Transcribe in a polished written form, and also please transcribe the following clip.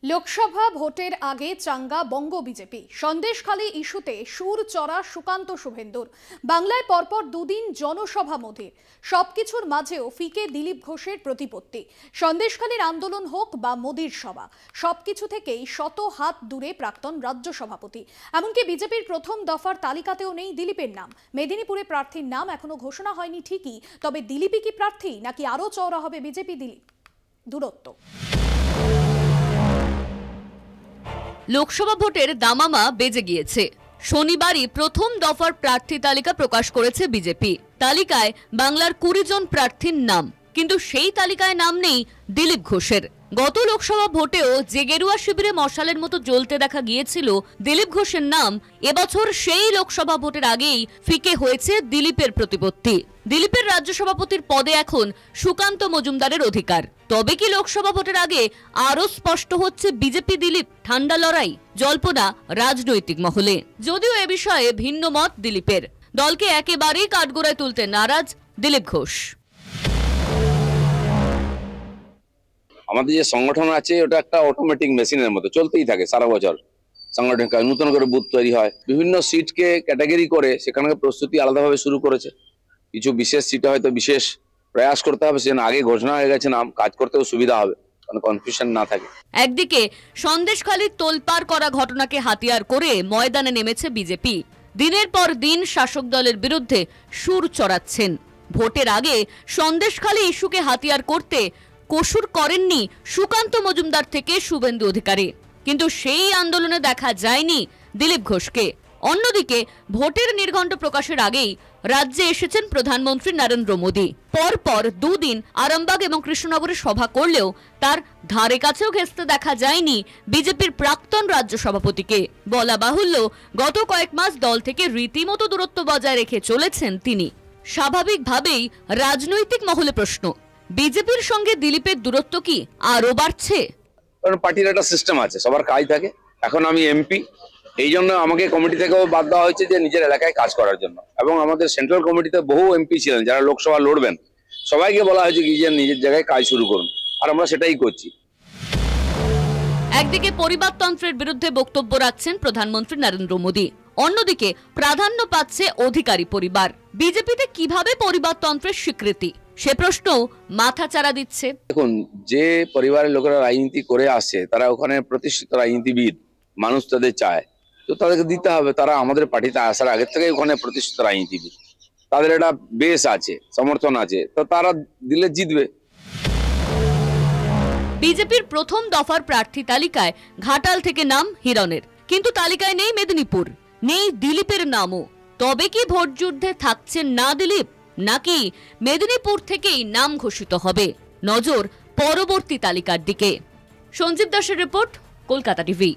লোকসভা ভোটের আগে চাঙ্গা বঙ্গ বিজেপি। সন্দেশখালী ইস্যুতে সুর চড়া সুকান্ত শুভেন্দুর। বাংলায় পরপর দুদিন জনসভা মোদির। সবকিছুর মাঝেও ফিকে দিলীপ ঘোষের প্রতিপত্তি। সন্দেশখালীর আন্দোলন হোক বা মোদির সভা, সবকিছু থেকেই শত হাত দূরে প্রাক্তন রাজ্য সভাপতি। এমনকি বিজেপির প্রথম দফার তালিকাতেও নেই দিলীপের নাম। মেদিনীপুরে প্রার্থীর নাম এখনো ঘোষণা হয়নি ঠিকই, তবে দিলীপই কি প্রার্থী নাকি আরও চওড়া হবে বিজেপি দিলীপ? দূরত্ব। লোকসভা ভোটের দামামা বেজে গিয়েছে। শনিবারই প্রথম দফার প্রার্থী তালিকা প্রকাশ করেছে বিজেপি। তালিকায় বাংলার 20 জন প্রার্থীর নাম, কিন্তু সেই তালিকায় নাম নেই দিলীপ ঘোষের। গত লোকসভা ভোটেও যে গেরুয়া শিবিরে মশালের মতো জ্বলতে দেখা গিয়েছিল দিলীপ ঘোষের নাম, এবছর সেই লোকসভা ভোটের আগেই ফিকে হয়েছে দিলীপের প্রতিপত্তি। দিলীপের রাজ্য সভাপতির পদে এখন সুকান্ত মজুমদারের অধিকার। তবে কি লোকসভা ভোটের আগে আরো স্পষ্ট হচ্ছে বিজেপি দিলীপ ঠান্ডা লড়াই? জল্পনা রাজনৈতিক মহলে। যদিও এ বিষয়ে ভিন্ন মত দিলীপের। দলকে একেবারেই কাঠগড়ায় তুলতে নারাজ দিলীপ ঘোষ। আমাদের যে সংগঠন আছে ওটা একটা অটোমেটিক মেশিনের মতো চলতেই থাকে সারা বছর। সংগঠন নতুন করে বুথ তৈরি হয়, বিভিন্ন সিটকে ক্যাটাগরি করে সেখানে প্রস্তুতি আলাদাভাবে শুরু করেছে। কিছু বিশেষ সিটে হয়তো বিশেষ প্রয়াস করতে হবে, সেজন্য আগে ঘোষণা হয়ে গেছে নাম, কাজ করতেও সুবিধা হবে, কোনো কনফিউশন না থাকে। একদিকে সন্দেশখালীর তোলপাড় করা ঘটনাকে হাতিয়ার করে ময়দানে নেমেছে বিজেপি। দিনের পর দিন শাসক দলের বিরুদ্ধে সুর চড়াচ্ছেন। ভোটের আগে সন্দেশখালী ইস্যুকে হাতিয়ার করতে কসুর করেননি সুকান্ত মজুমদার থেকে শুভেন্দু অধিকারী, কিন্তু সেই আন্দোলনে দেখা যায়নি দিলীপ ঘোষকে। অন্যদিকে ভোটের নির্ঘণ্ট প্রকাশের আগেই রাজ্যে এসেছেন প্রধানমন্ত্রী নরেন্দ্র মোদী। পরপর দুদিন আরামবাগ এবং কৃষ্ণনগরে সভা করলেও তার ধারে কাছেও ঘেঁষতে দেখা যায়নি বিজেপির প্রাক্তন রাজ্য সভাপতিকে। বলা বাহুল্য, গত কয়েক মাস দল থেকে রীতিমতো দূরত্ব বজায় রেখে চলেছেন তিনি। স্বাভাবিকভাবেই রাজনৈতিক মহলে প্রশ্ন, বিজেপির সঙ্গে দিলীপের দূরত্ব কি আরো বাড়ছে? কারণ পার্টির একটা সিস্টেম আছে, সবার কাজ থাকে। এখন আমি এমপি, এই জন্য আমাকে কমিটি থেকেও বাদ দেওয়া হয়েছে যে নিজের এলাকায় কাজ করার জন্য। এবং আমাদের সেন্ট্রাল কমিটিতে বহু এমপি ছিলেন যারা লোকসভা লড়বেন, সবাইকে বলা হয়েছে কি যে নিজের জায়গায় কাজ শুরু করুন, আর আমরা সেটাই করছি। একদিকে পরিবারতন্ত্রের বিরুদ্ধে বক্তব্য রাখছেন প্রধানমন্ত্রী নরেন্দ্র মোদী, অন্যদিকে প্রাধান্য পাচ্ছে অধিকারী পরিবার। বিজেপিতে কিভাবে পরিবারতন্ত্রের স্বীকৃতি, সে প্রশ্ন মাথাচাড়া দিচ্ছে। দেখুন, যে পরিবারের লোকেরা রাজনীতি করে আসছে তারা ওখানে প্রতিষ্ঠিত রাজনীতিবিদ, মানুষ তাদের চায়, তো তাদেরকে দিতে হবে। তারা আমাদের পার্টিতে আসার আগে থেকে ওখানে প্রতিষ্ঠিত রাজনীতিবিদ, তাদের একটা বেস আছে, সমর্থন আছে, তো তারা দিলে জিতবে। বিজেপির প্রথম দফার প্রার্থী তালিকায় ঘাটাল থেকে নাম হিরণের, কিন্তু তালিকায় নেই মেদিনীপুর, নেই দিলীপের নামও। তবে কি ভোট যুদ্ধে থাকছেন না দিলীপ, নাকি মেদিনীপুর থেকেই নাম ঘোষিত হবে? নজর পরবর্তী তালিকার দিকে। সঞ্জীব দাসের রিপোর্ট, কলকাতা টিভি।